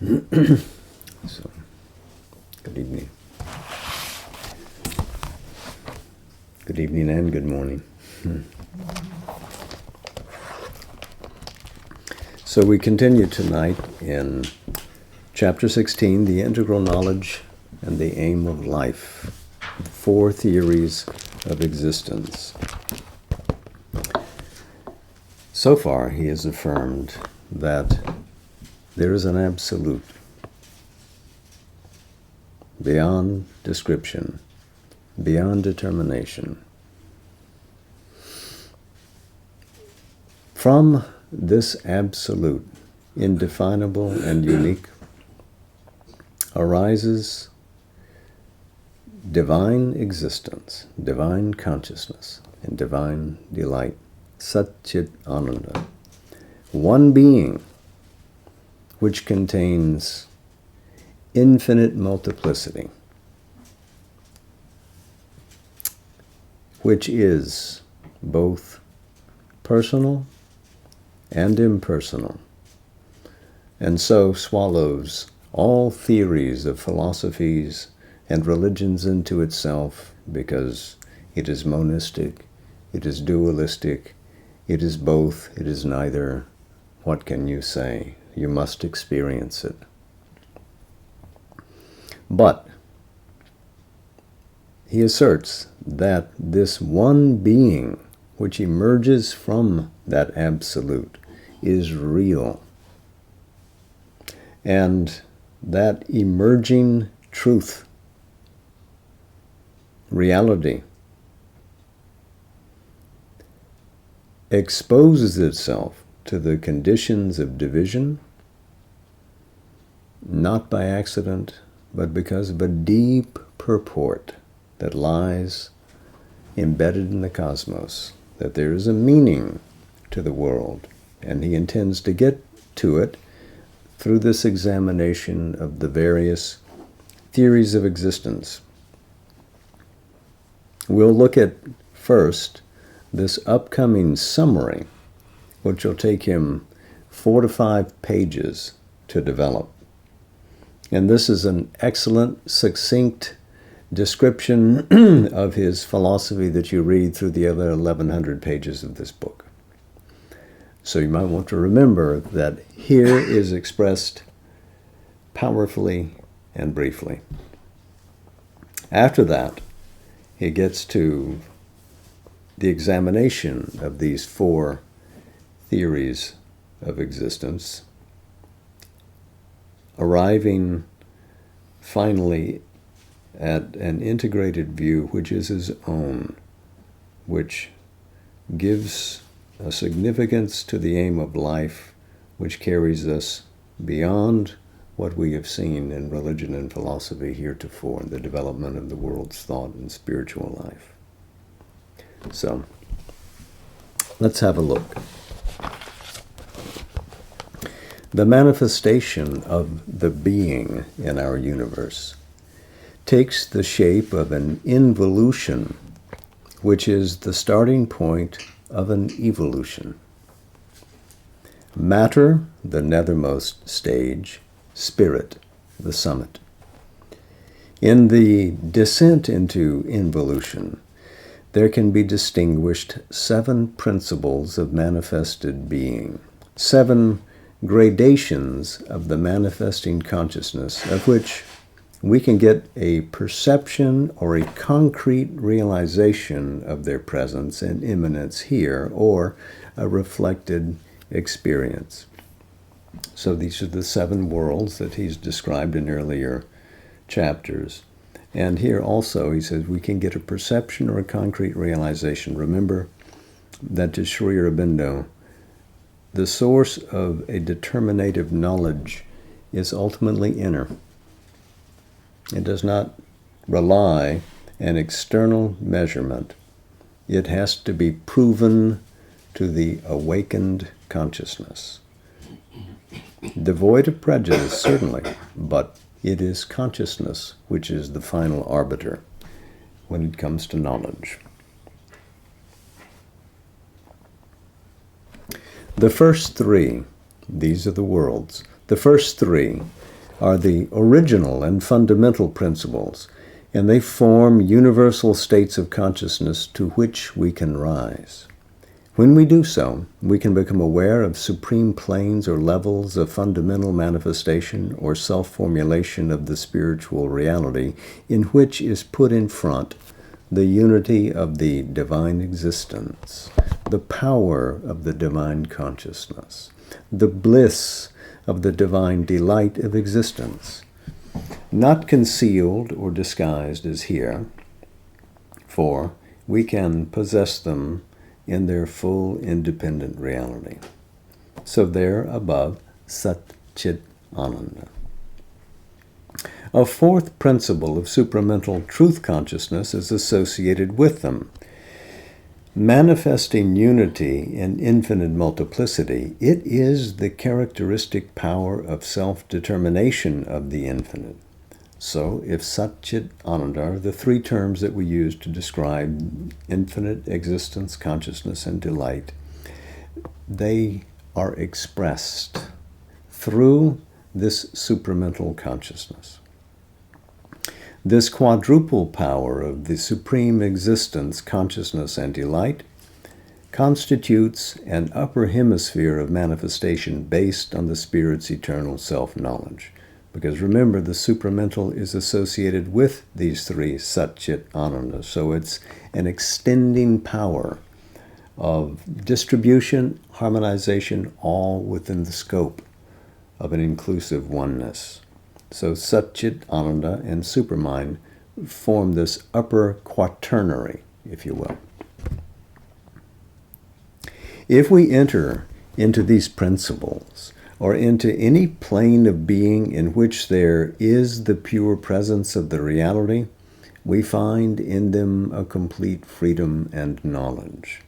So, good evening. Good evening and good morning. So we continue tonight in Chapter 16, The Integral Knowledge and the Aim of Life, 4 Theories of Existence. So far, he has affirmed that there is an absolute, beyond description, beyond determination. From this absolute, indefinable and unique, arises divine existence, divine consciousness, and divine delight, Satchit Ananda, one being which contains infinite multiplicity, which is both personal and impersonal, and so swallows all theories of philosophies and religions into itself, because it is monistic, it is dualistic, it is both, it is neither. What can you say? You must experience it. But he asserts that this one being which emerges from that absolute is real. And that emerging truth, reality, exposes itself to the conditions of division, not by accident, but because of a deep purport that lies embedded in the cosmos, that there is a meaning to the world, and he intends to get to it through this examination of the various theories of existence. We'll look at first this upcoming summary, which will take him 4 to 5 pages to develop. And this is an excellent, succinct description of his philosophy that you read through the other 1,100 pages of this book. So you might want to remember that here is expressed powerfully and briefly. After that, he gets to the examination of these 4 theories of existence, arriving finally at an integrated view which is his own, which gives a significance to the aim of life, which carries us beyond what we have seen in religion and philosophy heretofore in the development of the world's thought and spiritual life. So, let's have a look. The manifestation of the being in our universe takes the shape of an involution, which is the starting point of an evolution. Matter, the nethermost stage; spirit, the summit. In the descent into involution, there can be distinguished 7 principles of manifested being, 7 gradations of the manifesting consciousness, of which we can get a perception or a concrete realization of their presence and immanence here, or a reflected experience. So these are the 7 worlds that he's described in earlier chapters. And here also he says we can get a perception or a concrete realization. Remember that to Sri Aurobindo, the source of a determinative knowledge is ultimately inner. It does not rely on external measurement. It has to be proven to the awakened consciousness. Devoid of prejudice, certainly, but it is consciousness which is the final arbiter when it comes to knowledge. The first 3, these are the worlds. The first 3 are the original and fundamental principles, and they form universal states of consciousness to which we can rise. When we do so, we can become aware of supreme planes or levels of fundamental manifestation or self-formulation of the spiritual reality in which is put in front the unity of the divine existence, the power of the divine consciousness, the bliss of the divine delight of existence, not concealed or disguised as here, for we can possess them in their full independent reality. So there above, Sat Chit Ananda. A fourth principle of supramental truth consciousness is associated with them. Manifesting unity in infinite multiplicity, it is the characteristic power of self-determination of the infinite. So, if Sat Chit Ananda are the three terms that we use to describe infinite existence, consciousness, and delight, they are expressed through this supramental consciousness. This quadruple power of the supreme existence, consciousness, and delight constitutes an upper hemisphere of manifestation based on the Spirit's eternal self-knowledge. Because remember, the supramental is associated with these three Sat Chit Ananda, so it's an extending power of distribution, harmonization, all within the scope of an inclusive oneness. So Sat Chit Ananda and Supermind form this upper quaternary, if you will. If we enter into these principles, or into any plane of being in which there is the pure presence of the reality, we find in them a complete freedom and knowledge.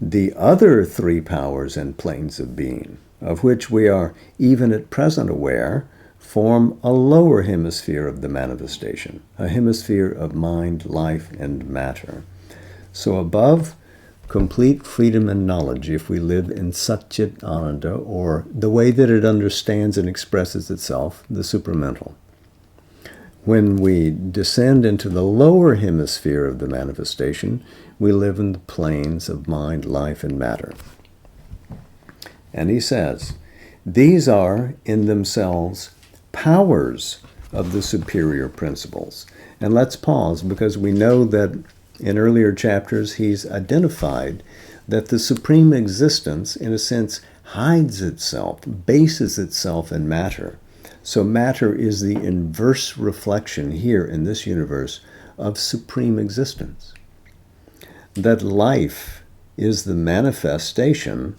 The other three powers and planes of being, of which we are even at present aware, form a lower hemisphere of the manifestation, a hemisphere of mind, life, and matter. So above, complete freedom and knowledge if we live in Sat Chit Ananda, or the way that it understands and expresses itself, the supramental. When we descend into the lower hemisphere of the manifestation, we live in the planes of mind, life, and matter. And he says, these are in themselves powers of the superior principles. And let's pause, because we know that in earlier chapters, he's identified that the supreme existence, in a sense, hides itself, bases itself in matter. So matter is the inverse reflection here in this universe of supreme existence. That life is the manifestation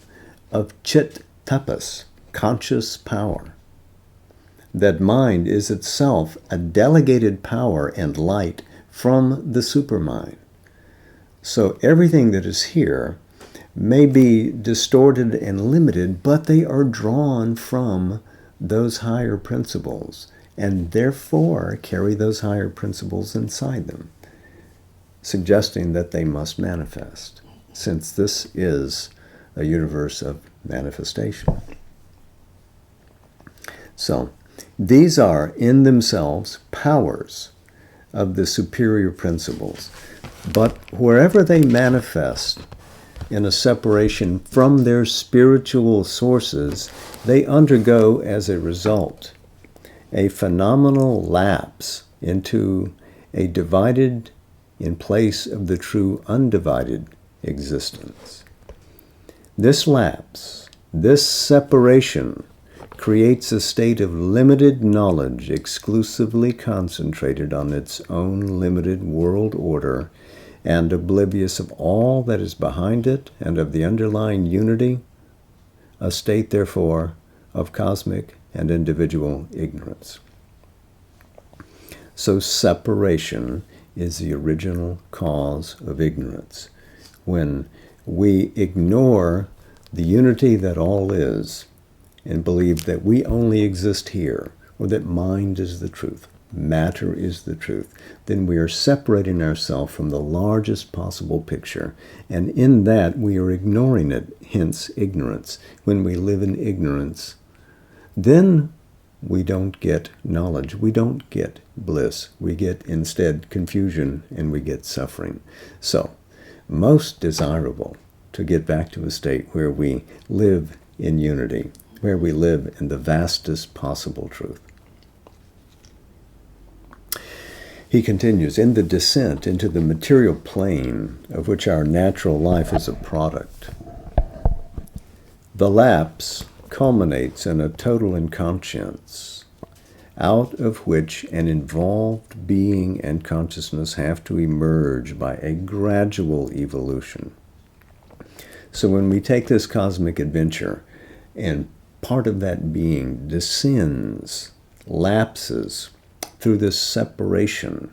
of Chit Tapas, conscious power. That mind is itself a delegated power and light from the supermind. So everything that is here may be distorted and limited, but they are drawn from those higher principles and therefore carry those higher principles inside them, suggesting that they must manifest, since this is a universe of manifestation. So these are in themselves powers of the superior principles. But wherever they manifest in a separation from their spiritual sources, they undergo as a result a phenomenal lapse into a divided in place of the true undivided existence. This lapse, this separation, creates a state of limited knowledge exclusively concentrated on its own limited world order and oblivious of all that is behind it and of the underlying unity, a state, therefore, of cosmic and individual ignorance. So separation is the original cause of ignorance. When we ignore the unity that all is and believe that we only exist here, or that mind is the truth, matter is the truth, then we are separating ourselves from the largest possible picture, and in that we are ignoring it, hence ignorance. When we live in ignorance, then we don't get knowledge. We don't get bliss. We get instead confusion and we get suffering. So, most desirable to get back to a state where we live in unity, where we live in the vastest possible truth. He continues, in the descent into the material plane of which our natural life is a product, the lapse culminates in a total inconscience, out of which an involved being and consciousness have to emerge by a gradual evolution. So when we take this cosmic adventure and part of that being descends, lapses through this separation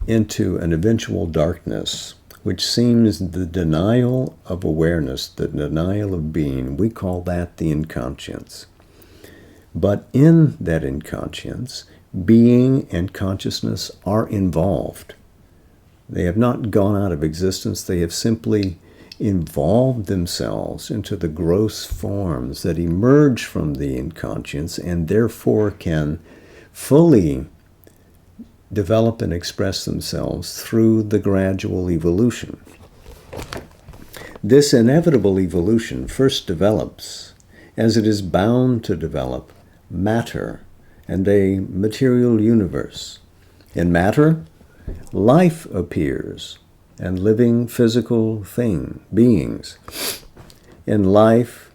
into an eventual darkness, which seems the denial of awareness, the denial of being, we call that the inconscience. But in that inconscience, being and consciousness are involved. They have not gone out of existence, they have simply involved themselves into the gross forms that emerge from the inconscience and therefore can fully develop and express themselves through the gradual evolution. This inevitable evolution first develops, as it is bound to develop, matter and a material universe. In matter, life appears and living physical beings. In life,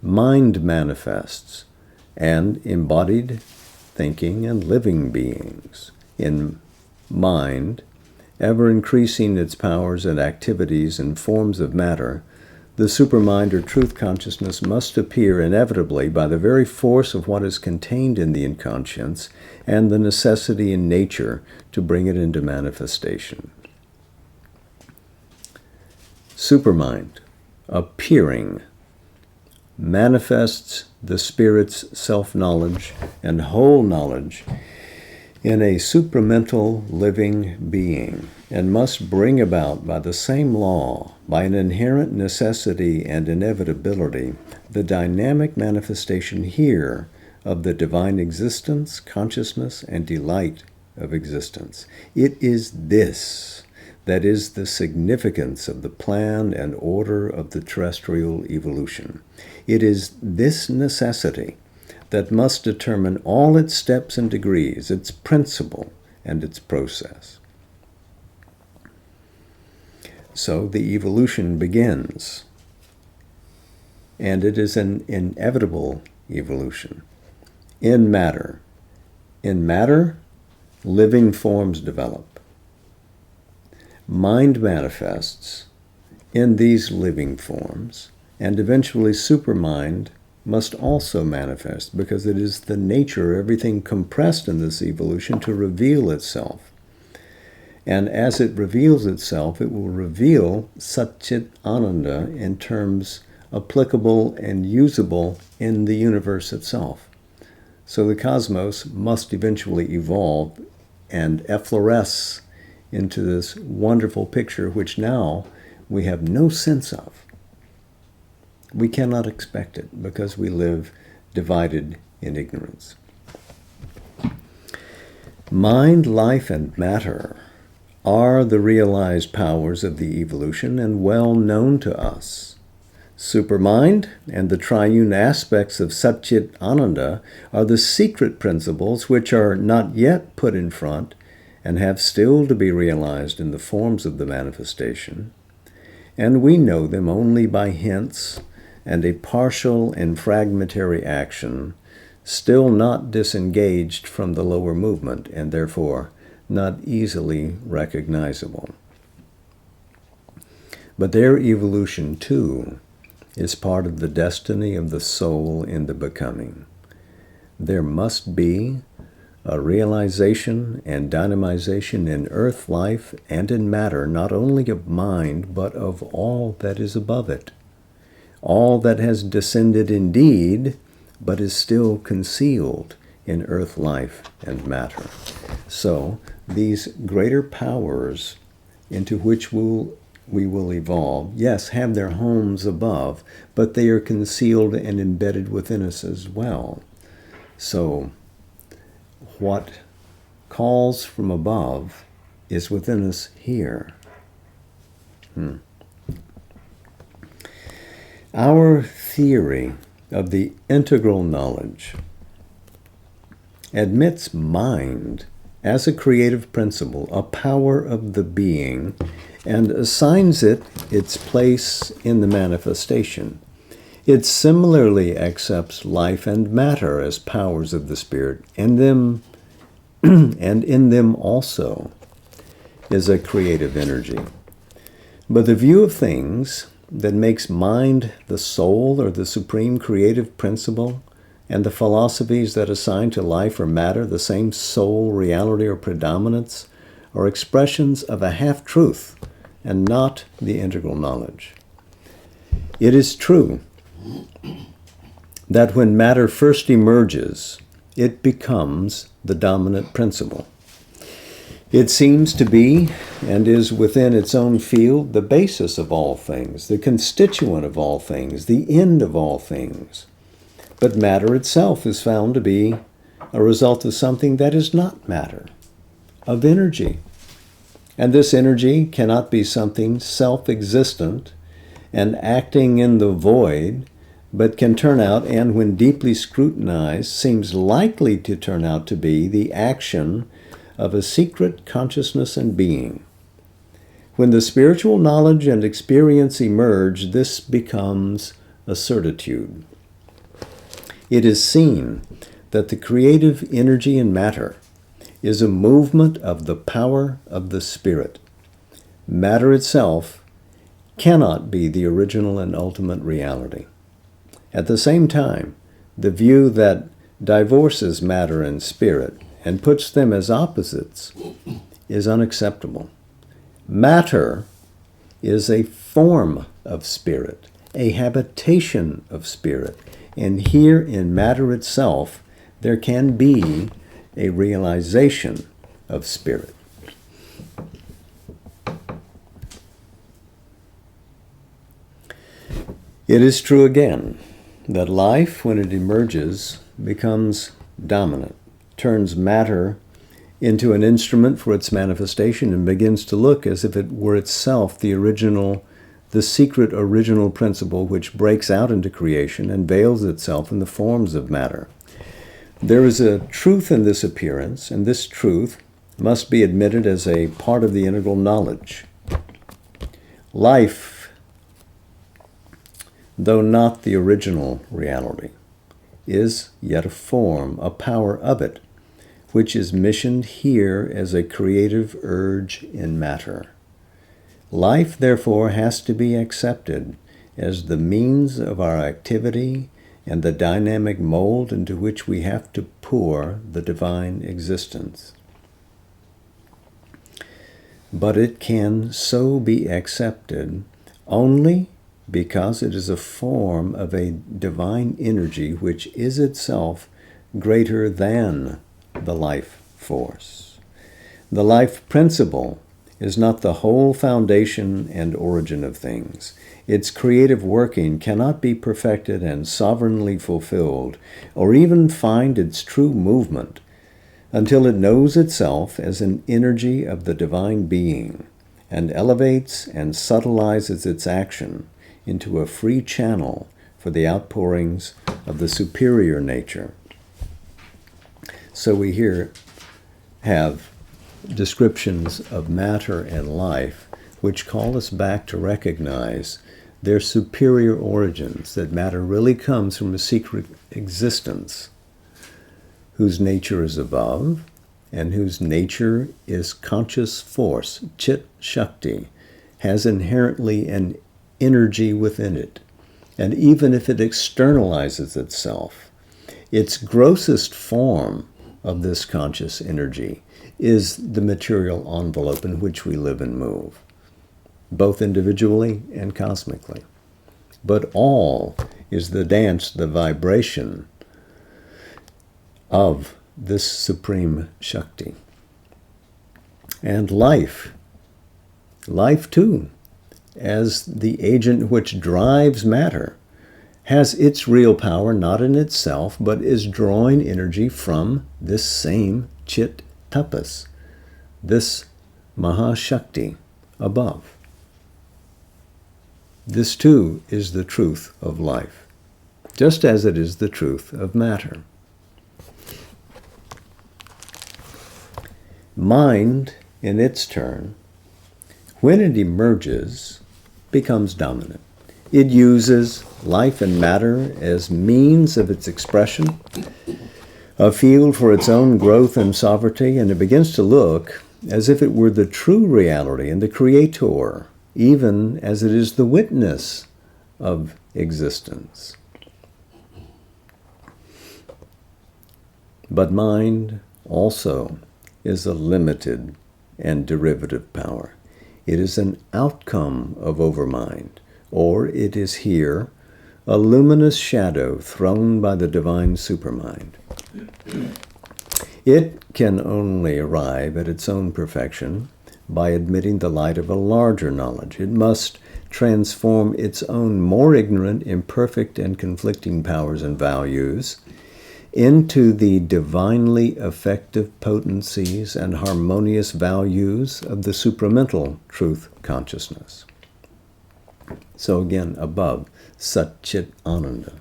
mind manifests and embodied thinking and living beings. In mind, ever increasing its powers and activities in forms of matter, the supermind or truth consciousness must appear inevitably by the very force of what is contained in the inconscience and the necessity in nature to bring it into manifestation. Supermind, appearing, manifests the spirit's self-knowledge and whole knowledge in a supramental living being, and must bring about by the same law, by an inherent necessity and inevitability, the dynamic manifestation here of the divine existence, consciousness, and delight of existence. It is this that is the significance of the plan and order of the terrestrial evolution. It is this necessity that must determine all its steps and degrees, its principle and its process. So the evolution begins, and it is an inevitable evolution. In matter, living forms develop. Mind manifests in these living forms, and eventually supermind must also manifest, because it is the nature of everything compressed in this evolution to reveal itself. And as it reveals itself, it will reveal Satchit Ananda in terms applicable and usable in the universe itself. So the cosmos must eventually evolve and effloresce into this wonderful picture which now we have no sense of. We cannot expect it because we live divided in ignorance. Mind, life, and matter are the realized powers of the evolution and well known to us. Supermind and the triune aspects of Satchit Ananda are the secret principles which are not yet put in front and have still to be realized in the forms of the manifestation, and we know them only by hints and a partial and fragmentary action, still not disengaged from the lower movement and therefore not easily recognizable. But their evolution, too, is part of the destiny of the soul in the becoming. There must be a realization and dynamization in earth life and in matter, not only of mind, but of all that is above it. All that has descended indeed, but is still concealed in earth life and matter. So these greater powers into which we will evolve, yes, have their homes above, but they are concealed and embedded within us as well. So what calls from above is within us here. Our theory of the integral knowledge admits mind as a creative principle, a power of the being, and assigns it its place in the manifestation. It similarly accepts life and matter as powers of the spirit, and in them also is a creative energy. But the view of things that makes mind the soul or the supreme creative principle, and the philosophies that assign to life or matter the same soul, reality, or predominance, are expressions of a half-truth and not the integral knowledge. It is true that when matter first emerges, it becomes the dominant principle. It seems to be, and is within its own field, the basis of all things, the constituent of all things, the end of all things. But matter itself is found to be a result of something that is not matter, of energy. And this energy cannot be something self-existent and acting in the void, but can turn out, and when deeply scrutinized, seems likely to turn out to be the action of a secret consciousness and being. When the spiritual knowledge and experience emerge, this becomes a certitude. It is seen that the creative energy in matter is a movement of the power of the spirit. Matter itself cannot be the original and ultimate reality. At the same time, the view that divorces matter and spirit and puts them as opposites is unacceptable. Matter is a form of spirit, a habitation of spirit, and here in matter itself there can be a realization of spirit. It is true again that life, when it emerges, becomes dominant, turns matter into an instrument for its manifestation, and begins to look as if it were itself the original, the secret original principle which breaks out into creation and veils itself in the forms of matter. There is a truth in this appearance, and this truth must be admitted as a part of the integral knowledge. Life, though not the original reality, is yet a form, a power of it, which is missioned here as a creative urge in matter. Life, therefore, has to be accepted as the means of our activity and the dynamic mold into which we have to pour the divine existence. But it can so be accepted only because it is a form of a divine energy which is itself greater than the life force. The life principle is not the whole foundation and origin of things. Its creative working cannot be perfected and sovereignly fulfilled, or even find its true movement, until it knows itself as an energy of the divine being, and elevates and subtilizes its action into a free channel for the outpourings of the superior nature. So we here have descriptions of matter and life which call us back to recognize their superior origins, that matter really comes from a secret existence whose nature is above and whose nature is conscious force, chit shakti, has inherently an energy within it. And even if it externalizes itself, its grossest form of this conscious energy is the material envelope in which we live and move, both individually and cosmically. But all is the dance, the vibration of this supreme Shakti. And life too, as the agent which drives matter, has its real power not in itself, but is drawing energy from this same Chit Tapas, this Mahashakti above. This too is the truth of life, just as it is the truth of matter. Mind, in its turn, when it emerges, becomes dominant. It uses life and matter as means of its expression, a field for its own growth and sovereignty, and it begins to look as if it were the true reality and the creator, even as it is the witness of existence. But mind also is a limited and derivative power. It is an outcome of overmind, or it is here a luminous shadow thrown by the divine supermind. It can only arrive at its own perfection by admitting the light of a larger knowledge. It must transform its own more ignorant, imperfect, and conflicting powers and values into the divinely effective potencies and harmonious values of the supramental truth consciousness. So again, above, Sat Chit Ananda,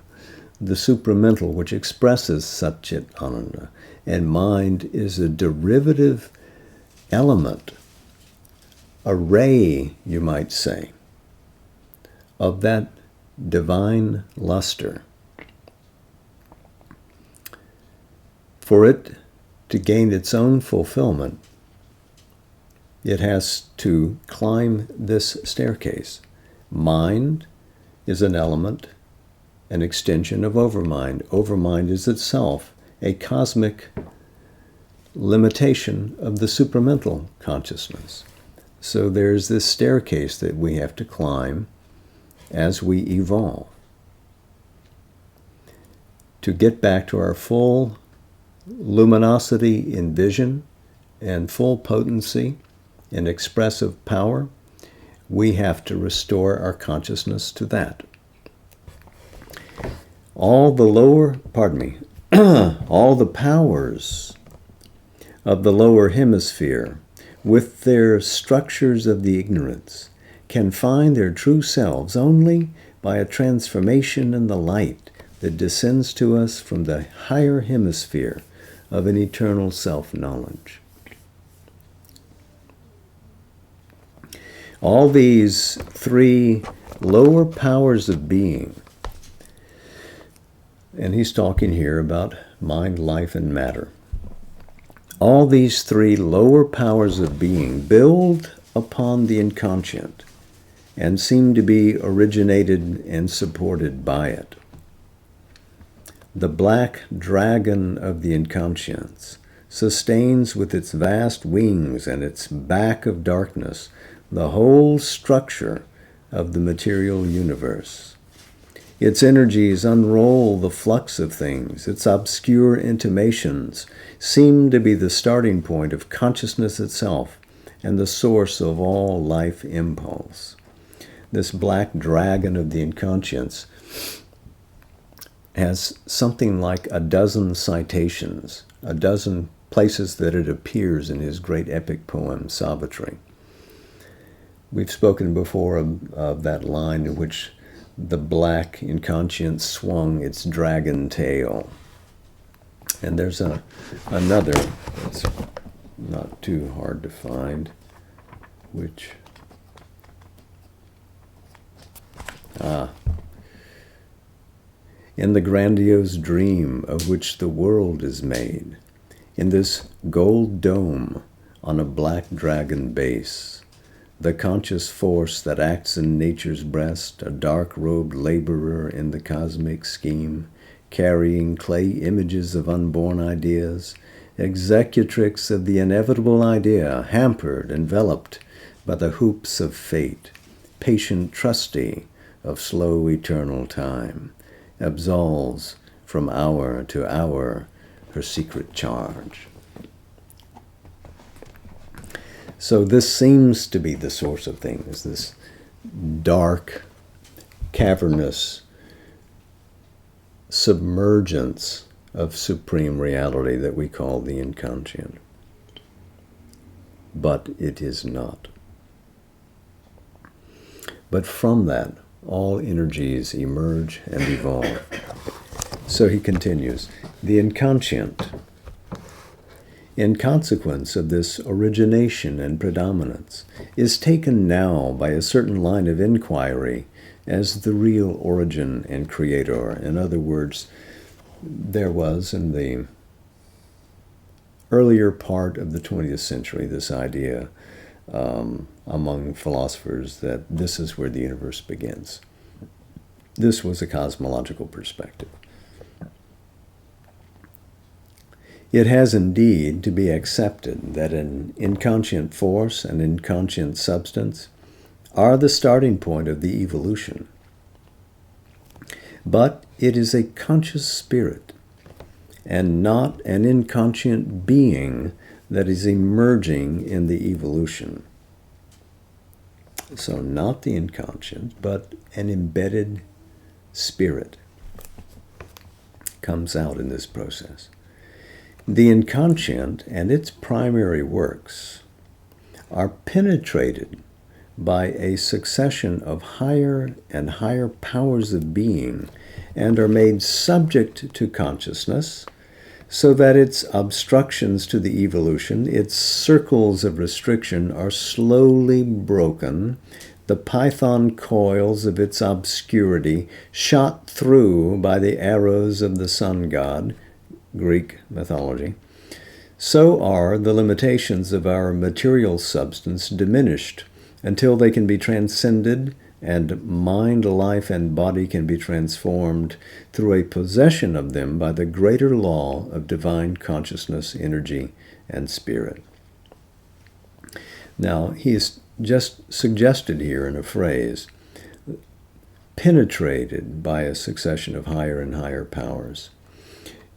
the supramental which expresses Sat Chit Ananda, and mind is a derivative element, a ray, you might say, of that divine luster. For it to gain its own fulfillment, it has to climb this staircase. Mind is an element, an extension of overmind. Overmind is itself a cosmic limitation of the supramental consciousness. So there's this staircase that we have to climb as we evolve to get back to our full luminosity in vision and full potency in expressive power. We have to restore our consciousness to that. All the powers of the lower hemisphere, with their structures of the ignorance, can find their true selves only by a transformation in the light that descends to us from the higher hemisphere of an eternal self-knowledge. All these three lower powers of being, and he's talking here about mind, life, and matter. All these three lower powers of being build upon the inconscient and seem to be originated and supported by it. The black dragon of the inconscience sustains with its vast wings and its back of darkness the whole structure of the material universe. Its energies unroll the flux of things. Its obscure intimations seem to be the starting point of consciousness itself and the source of all life impulse. This black dragon of the inconscience has something like a dozen citations, a dozen places that it appears in his great epic poem, Savitri. We've spoken before of that line in which the black inconscience swung its dragon tail. And there's another that's not too hard to find, which... in the grandiose dream of which the world is made, in this gold dome on a black dragon base, the conscious force that acts in nature's breast, a dark-robed laborer in the cosmic scheme, carrying clay images of unborn ideas, executrix of the inevitable idea, hampered, enveloped by the hoops of fate, patient trustee of slow eternal time, absolves from hour to hour her secret charge. So this seems to be the source of things, this dark, cavernous submergence of supreme reality that we call the inconscient. But it is not. But from that, all energies emerge and evolve. So he continues, the inconscient, in consequence of this origination and predominance, is taken now by a certain line of inquiry as the real origin and creator. In other words, there was in the earlier part of the 20th century this idea among philosophers that this is where the universe begins. This was a cosmological perspective. It has indeed to be accepted that an inconscient force and inconscient substance are the starting point of the evolution. But it is a conscious spirit and not an inconscient being that is emerging in the evolution. So not the inconscient, but an embedded spirit comes out in this process. The inconscient and its primary works are penetrated by a succession of higher and higher powers of being and are made subject to consciousness so that its obstructions to the evolution, its circles of restriction are slowly broken, the python coils of its obscurity shot through by the arrows of the sun god, Greek mythology. So are the limitations of our material substance diminished until they can be transcended and mind, life, and body can be transformed through a possession of them by the greater law of divine consciousness, energy, and spirit. Now, he is just suggested here in a phrase, penetrated by a succession of higher and higher powers.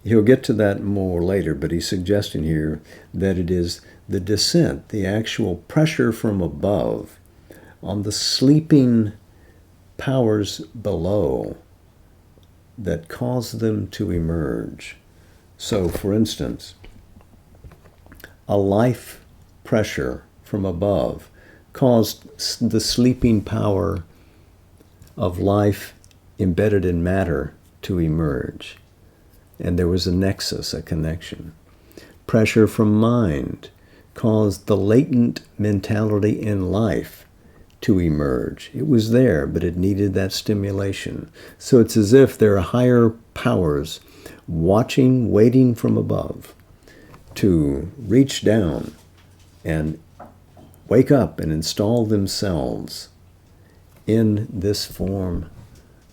He'll get to that more later, but he's suggesting here that it is the descent, the actual pressure from above on the sleeping powers below that cause them to emerge. So, for instance, a life pressure from above caused the sleeping power of life embedded in matter to emerge. And there was a nexus, a connection. Pressure from mind caused the latent mentality in life to emerge. It was there, but it needed that stimulation. So it's as if there are higher powers watching, waiting from above to reach down and wake up and install themselves in this form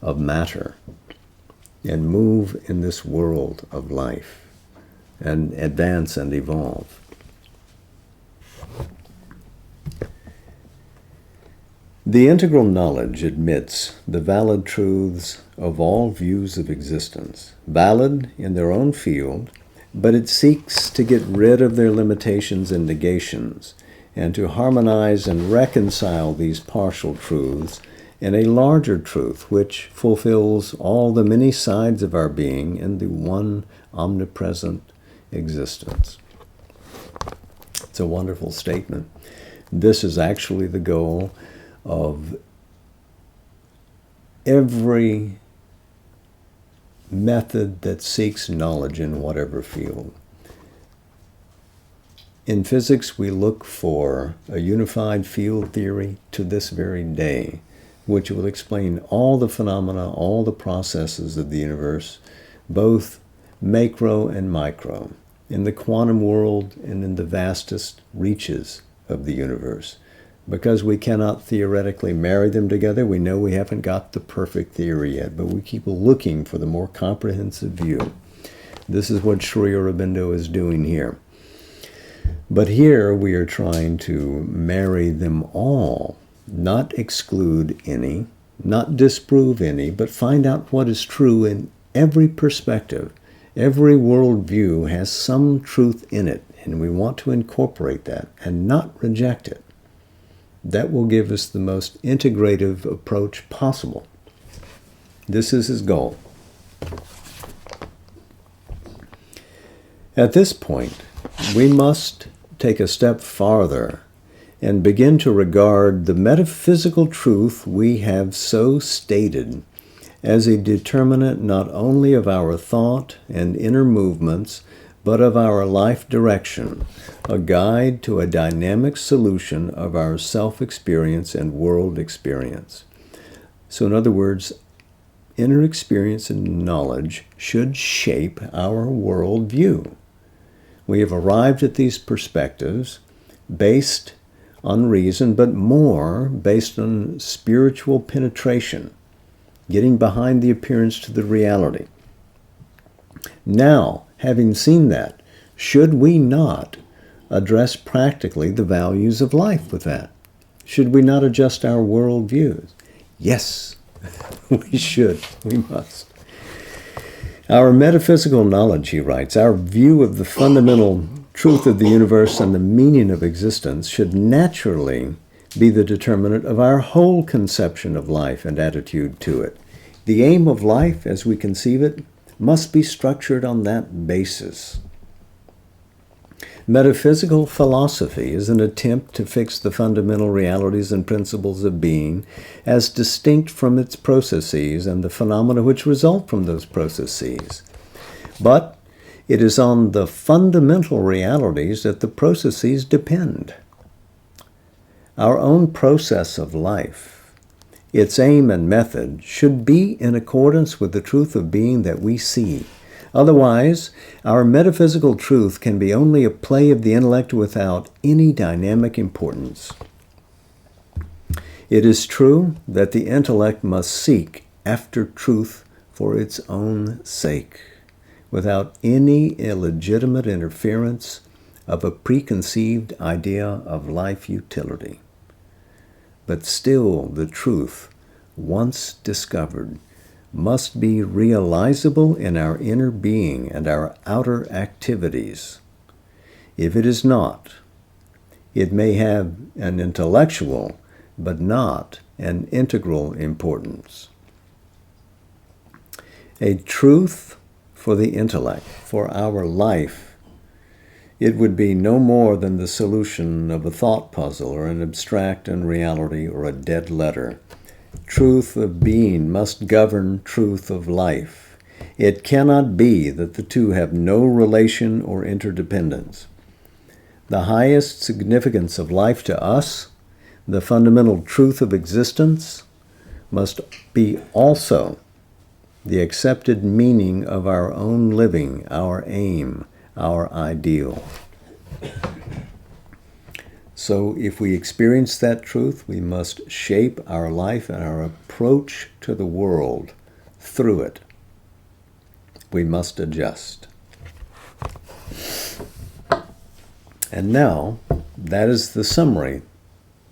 of matter and move in this world of life and advance and evolve. The integral knowledge admits the valid truths of all views of existence, valid in their own field, but it seeks to get rid of their limitations and negations, and to harmonize and reconcile these partial truths in a larger truth which fulfills all the many sides of our being in the one omnipresent existence. It's a wonderful statement. This is actually the goal of every method that seeks knowledge in whatever field. In physics, we look for a unified field theory to this very day, which will explain all the phenomena, all the processes of the universe, both macro and micro, in the quantum world and in the vastest reaches of the universe. Because we cannot theoretically marry them together, we know we haven't got the perfect theory yet, but we keep looking for the more comprehensive view. This is what Sri Aurobindo is doing here. But here we are trying to marry them all, not exclude any, not disprove any, but find out what is true in every perspective. Every worldview has some truth in it, and we want to incorporate that and not reject it. That will give us the most integrative approach possible. This is his goal. At this point, we must take a step farther and begin to regard the metaphysical truth we have so stated as a determinant not only of our thought and inner movements, but of our life direction, a guide to a dynamic solution of our self-experience and world experience. So in other words, inner experience and knowledge should shape our worldview. We have arrived at these perspectives based on reason, but more based on spiritual penetration, getting behind the appearance to the reality. Now, having seen that, should we not address practically the values of life with that? Should we not adjust our worldviews? Yes, we should. We must. Our metaphysical knowledge, he writes, our view of the fundamental truth of the universe and the meaning of existence should naturally be the determinant of our whole conception of life and attitude to it. The aim of life, as we conceive it, must be structured on that basis. Metaphysical philosophy is an attempt to fix the fundamental realities and principles of being as distinct from its processes and the phenomena which result from those processes. But it is on the fundamental realities that the processes depend. Our own process of life, its aim and method, should be in accordance with the truth of being that we see. Otherwise, our metaphysical truth can be only a play of the intellect without any dynamic importance. It is true that the intellect must seek after truth for its own sake, without any illegitimate interference of a preconceived idea of life utility. But still, the truth, once discovered, must be realizable in our inner being and our outer activities. If it is not, it may have an intellectual, but not an integral importance. A truth for the intellect, for our life, it would be no more than the solution of a thought puzzle or an abstract unreality or a dead letter. Truth of being must govern truth of life. It cannot be that the two have no relation or interdependence. The highest significance of life to us, the fundamental truth of existence, must be also the accepted meaning of our own living, our aim, our ideal. So if we experience that truth, we must shape our life and our approach to the world through it. We must adjust. And now, that is the summary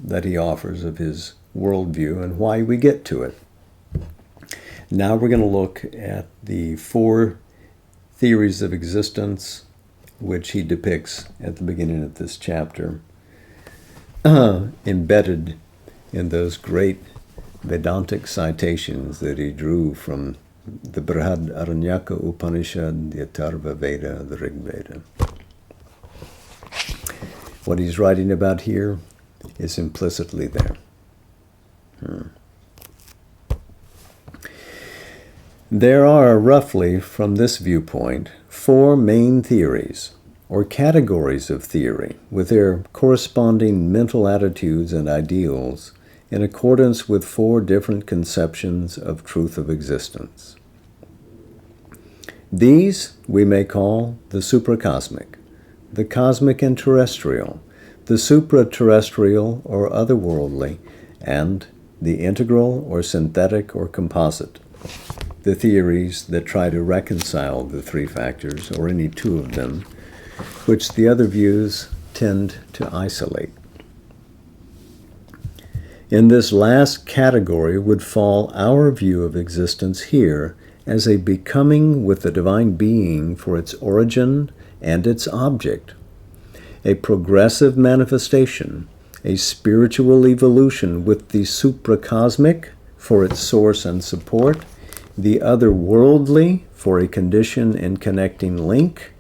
that he offers of his worldview and why we get to it. Now we're going to look at the 4 theories of existence which he depicts at the beginning of this chapter, embedded in those great Vedantic citations that he drew from the Brihad Aranyaka Upanishad, the Atharva Veda, the Rig Veda. What he's writing about here is implicitly there. There are roughly, from this viewpoint, 4 main theories, or categories of theory, with their corresponding mental attitudes and ideals in accordance with 4 different conceptions of truth of existence. These we may call the supracosmic, the cosmic and terrestrial, the supra-terrestrial or otherworldly, and the integral or synthetic or composite, the theories that try to reconcile the 3 factors, or any 2 of them, which the other views tend to isolate. In this last category would fall our view of existence here as a becoming with the divine being for its origin and its object, a progressive manifestation, a spiritual evolution with the supracosmic for its source and support, the otherworldly for a condition and connecting link,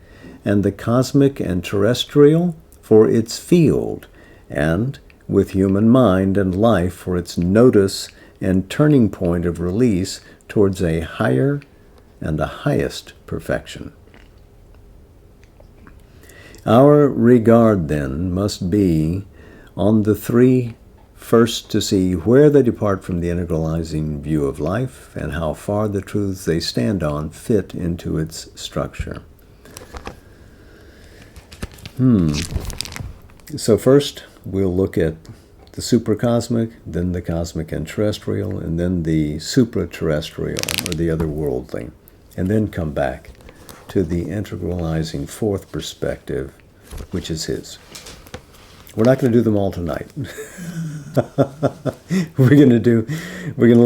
and the cosmic and terrestrial for its field, and with human mind and life for its notice and turning point of release towards a higher and a highest perfection. Our regard, then, must be on the three: first, to see where they depart from the integralizing view of life and how far the truths they stand on fit into its structure. So first, we'll look at the supracosmic, then the cosmic and terrestrial, and then the supraterrestrial, or the otherworldly, and then come back to the integralizing fourth perspective, which is his. We're not going to do them all tonight. We're going to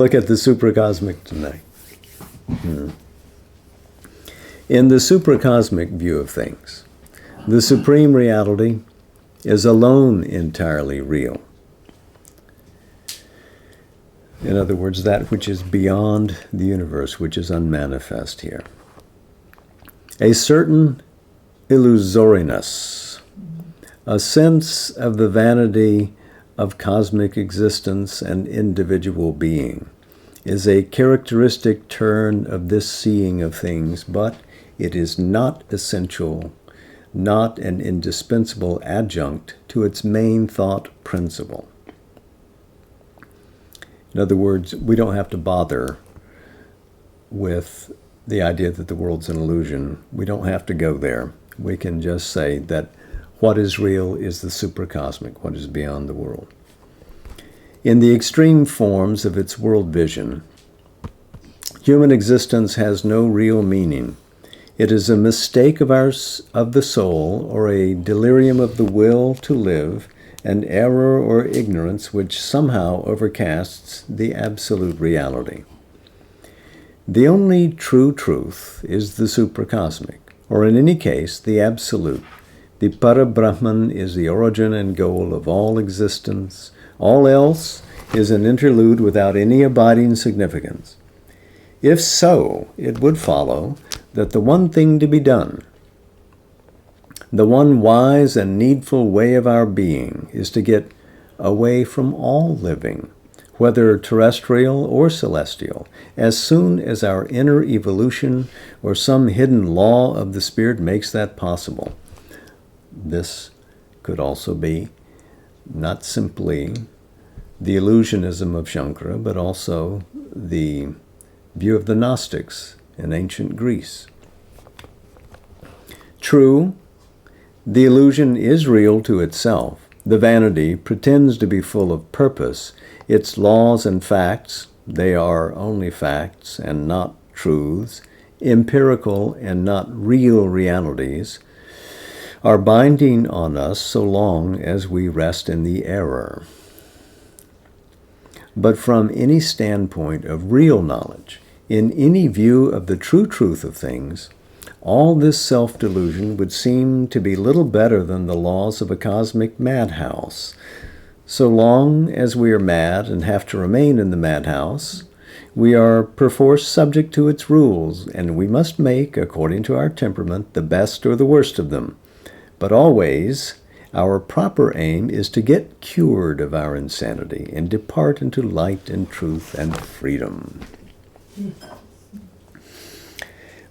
look at the supracosmic tonight. In the supracosmic view of things, the supreme reality is alone entirely real. In other words, that which is beyond the universe, which is unmanifest here. A certain illusoriness, a sense of the vanity of cosmic existence and individual being, is a characteristic turn of this seeing of things, but it is not essential, not an indispensable adjunct to its main thought principle. In other words, we don't have to bother with the idea that the world's an illusion. We don't have to go there. We can just say that what is real is the supracosmic, what is beyond the world. In the extreme forms of its world vision, human existence has no real meaning. It is a mistake of the soul, or a delirium of the will to live, an error or ignorance which somehow overcasts the absolute reality. The only true truth is the supracosmic, or in any case, the absolute. The Parabrahman is the origin and goal of all existence. All else is an interlude without any abiding significance. If so, it would follow that the one thing to be done, the one wise and needful way of our being, is to get away from all living, whether terrestrial or celestial, as soon as our inner evolution or some hidden law of the Spirit makes that possible. This could also be not simply the illusionism of Shankara, but also the view of the Gnostics in ancient Greece. True, the illusion is real to itself. The vanity pretends to be full of purpose. Its laws and facts, they are only facts and not truths, empirical and not real realities, are binding on us so long as we rest in the error. But from any standpoint of real knowledge, in any view of the true truth of things, all this self-delusion would seem to be little better than the laws of a cosmic madhouse. So long as we are mad and have to remain in the madhouse, we are perforce subject to its rules, and we must make, according to our temperament, the best or the worst of them. But always, our proper aim is to get cured of our insanity and depart into light and truth and freedom.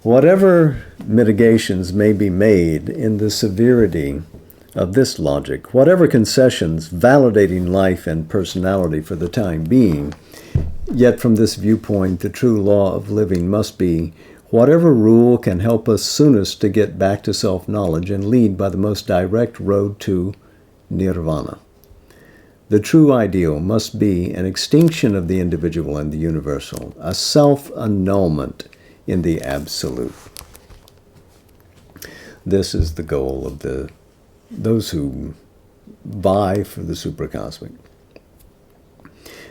Whatever mitigations may be made in the severity of this logic, whatever concessions validating life and personality for the time being, yet from this viewpoint the true law of living must be whatever rule can help us soonest to get back to self-knowledge and lead by the most direct road to nirvana. The true ideal must be an extinction of the individual and the universal, a self-annulment in the absolute. This is the goal of those who vie for the supracosmic.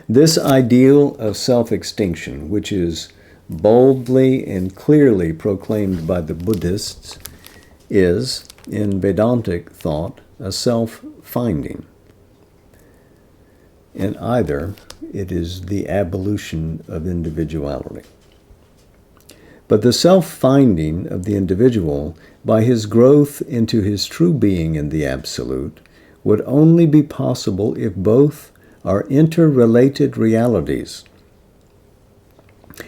This ideal of self-extinction, which is boldly and clearly proclaimed by the Buddhists, is, in Vedantic thought, a self-finding. In either, it is the abolition of individuality. But the self-finding of the individual by his growth into his true being in the Absolute would only be possible if both are interrelated realities.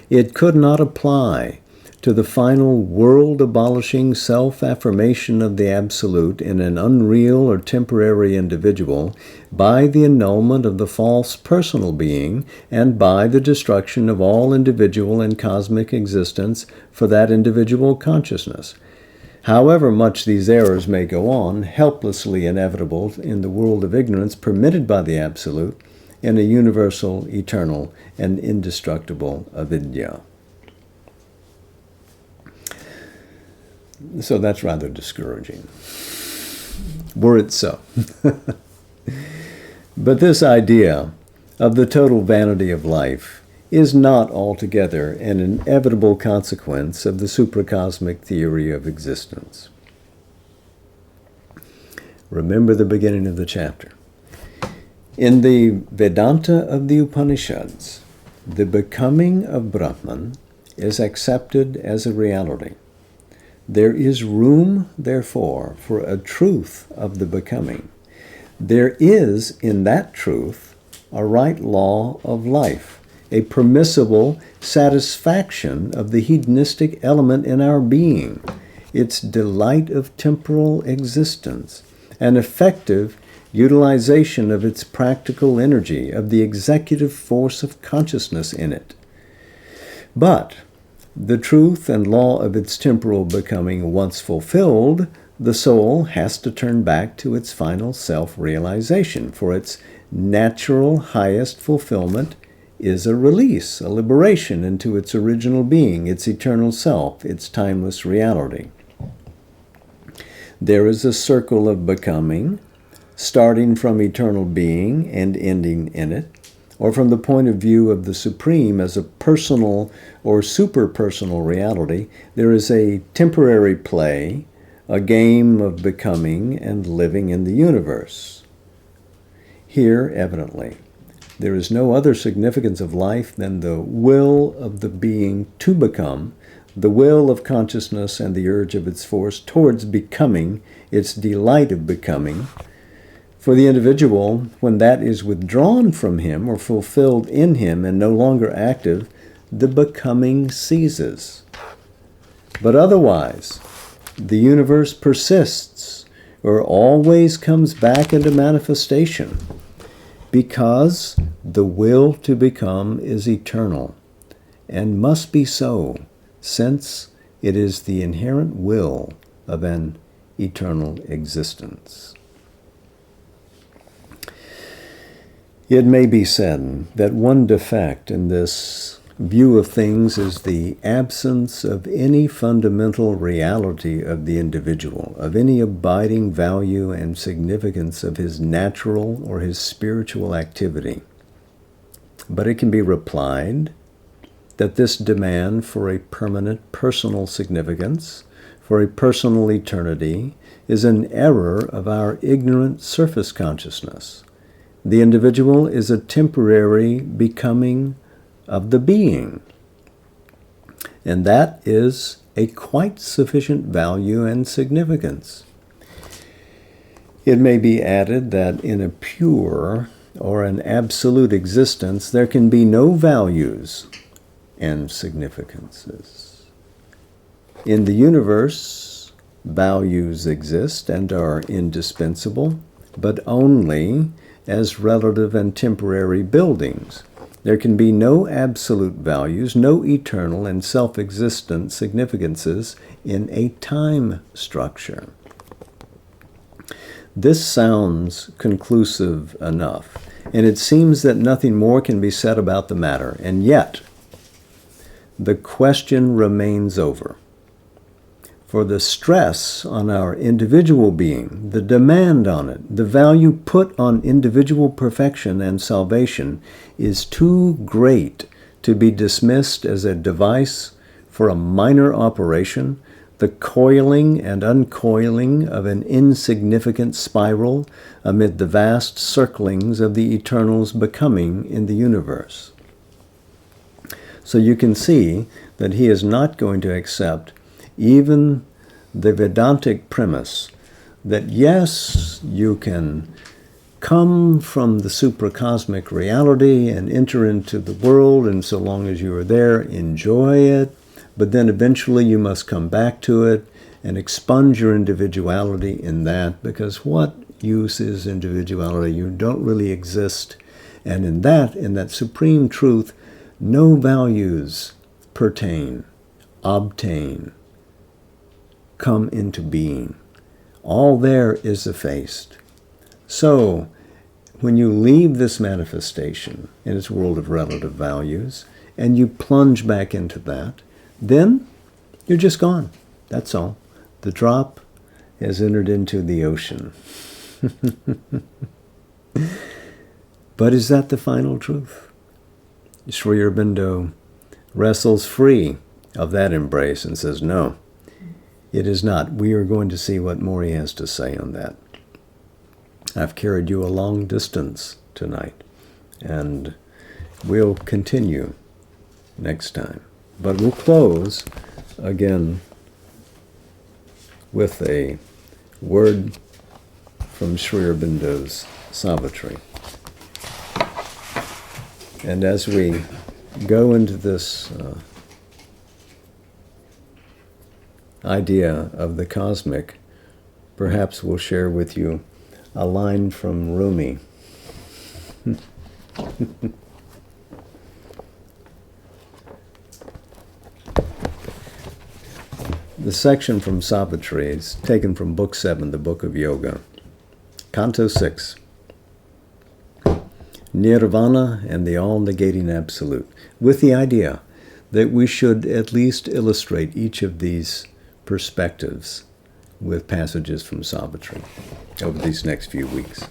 It could not apply to the final world-abolishing self-affirmation of the Absolute in an unreal or temporary individual by the annulment of the false personal being and by the destruction of all individual and cosmic existence for that individual consciousness. However much these errors may go on, helplessly inevitable in the world of ignorance permitted by the Absolute, in a universal, eternal, and indestructible avidya. So that's rather discouraging, were it so. But this idea of the total vanity of life is not altogether an inevitable consequence of the supracosmic theory of existence. Remember the beginning of the chapter. In the Vedanta of the Upanishads, the becoming of Brahman is accepted as a reality. There is room, therefore, for a truth of the becoming. There is, in that truth, a right law of life, a permissible satisfaction of the hedonistic element in our being, its delight of temporal existence, an effective utilization of its practical energy, of the executive force of consciousness in it. But the truth and law of its temporal becoming once fulfilled, the soul has to turn back to its final self-realization, for its natural highest fulfillment is a release, a liberation into its original being, its eternal self, its timeless reality. There is a circle of becoming, starting from eternal being and ending in it, or from the point of view of the Supreme as a personal or superpersonal reality. There is a temporary play, a game of becoming and living in the universe. Here, evidently, there is no other significance of life than the will of the being to become, the will of consciousness and the urge of its force towards becoming, its delight of becoming. For the individual, when that is withdrawn from him or fulfilled in him and no longer active, the becoming ceases. But otherwise, the universe persists or always comes back into manifestation because the will to become is eternal and must be so, since it is the inherent will of an eternal existence. It may be said that one defect in this view of things is the absence of any fundamental reality of the individual, of any abiding value and significance of his natural or his spiritual activity. But it can be replied that this demand for a permanent personal significance, for a personal eternity, is an error of our ignorant surface consciousness. The individual is a temporary becoming of the being, and that is a quite sufficient value and significance. It may be added that in a pure or an absolute existence, there can be no values and significances. In the universe, values exist and are indispensable, but only as relative and temporary buildings. There can be no absolute values, no eternal and self-existent significances in a time structure. This sounds conclusive enough, and it seems that nothing more can be said about the matter, and yet the question remains over. For the stress on our individual being, the demand on it, the value put on individual perfection and salvation is too great to be dismissed as a device for a minor operation, the coiling and uncoiling of an insignificant spiral amid the vast circlings of the Eternal's becoming in the universe. So you can see that he is not going to accept even the Vedantic premise that yes, you can come from the supracosmic reality and enter into the world, and so long as you are there, enjoy it, but then eventually you must come back to it and expunge your individuality in that, because what use is individuality? You don't really exist. And in that supreme truth, no values pertain, obtain, come into being. All there is effaced. So, when you leave this manifestation in its world of relative values, and you plunge back into that, then you're just gone. That's all. The drop has entered into the ocean. But is that the final truth? Sri Aurobindo wrestles free of that embrace and says, no, it is not. We are going to see what more he has to say on that. I've carried you a long distance tonight, and we'll continue next time. But we'll close again with a word from Sri Aurobindo's Savitri. And as we go into this idea of the cosmic, perhaps we'll share with you a line from Rumi. The section from Savitri is taken from Book 7, the Book of Yoga, Canto 6, Nirvana and the all-negating Absolute, with the idea that we should at least illustrate each of these perspectives with passages from Savitri over these next few weeks.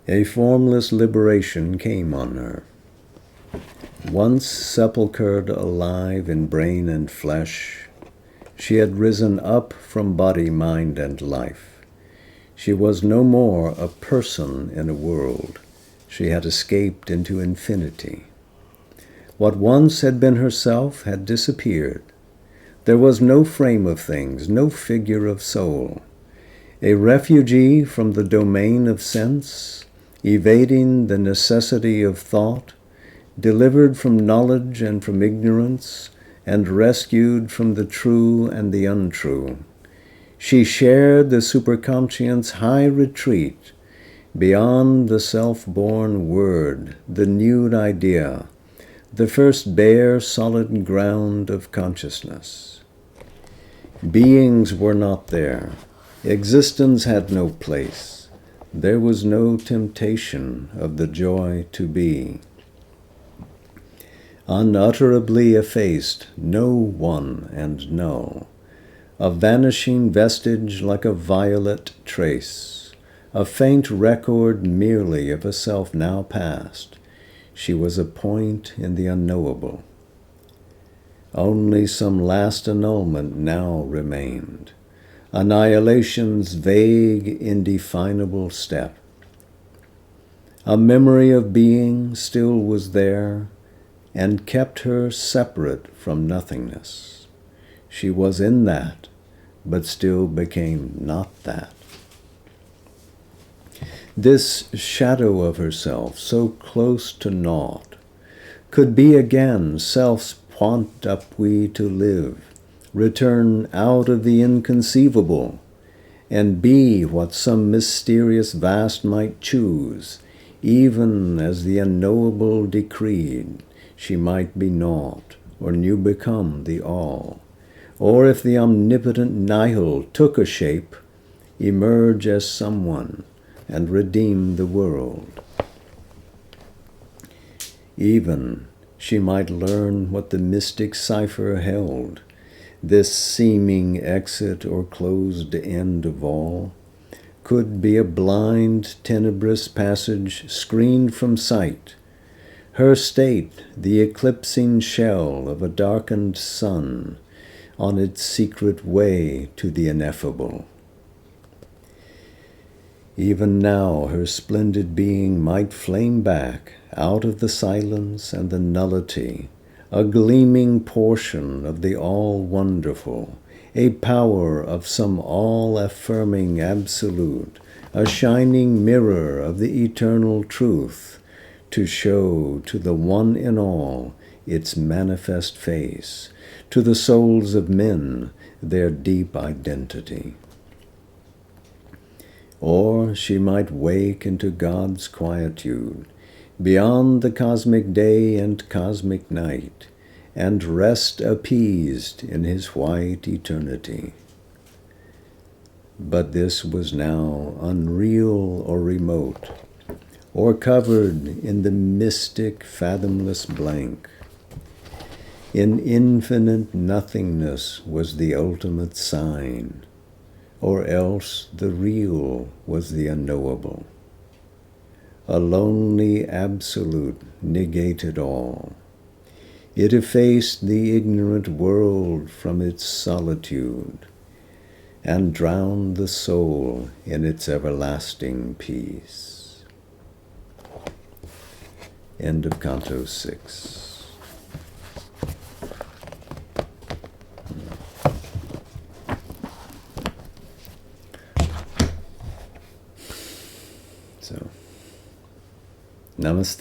A formless liberation came on her. Once sepulchred alive in brain and flesh, she had risen up from body, mind, and life. She was no more a person in a world. She had escaped into infinity. What once had been herself had disappeared. There was no frame of things, no figure of soul. A refugee from the domain of sense, evading the necessity of thought, delivered from knowledge and from ignorance, and rescued from the true and the untrue. She shared the superconscient's high retreat, beyond the self-born word, the nude idea, the first bare, solid ground of consciousness. Beings were not there. Existence had no place. There was no temptation of the joy to be. Unutterably effaced, no one and null, a vanishing vestige like a violet trace, a faint record merely of a self now past. She was a point in the unknowable. Only some last annulment now remained, annihilation's vague, indefinable step. A memory of being still was there, and kept her separate from nothingness. She was in that, but still became not that. This shadow of herself, so close to naught, could be again self's point d'appui to live, return out of the inconceivable, and be what some mysterious vast might choose, even as the unknowable decreed. She might be naught, or new become the all, or if the omnipotent nihil took a shape, emerge as someone and redeem the world. Even she might learn what the mystic cipher held, this seeming exit or closed end of all. could be a blind, tenebrous passage screened from sight, her state the eclipsing shell of a darkened sun on its secret way to the ineffable. Even now her splendid being might flame back out of the silence and the nullity, a gleaming portion of the all-wonderful, a power of some all-affirming absolute, a shining mirror of the eternal truth, to show to the one in all its manifest face, to the souls of men their deep identity. Or she might wake into God's quietude, beyond the cosmic day and cosmic night, and rest appeased in his white eternity. But this was now unreal or remote, or covered in the mystic, fathomless blank. In infinite nothingness was the ultimate sign, or else the real was the unknowable. A lonely absolute negated all. It effaced the ignorant world from its solitude and drowned the soul in its everlasting peace. End of Canto 6. So, namaste.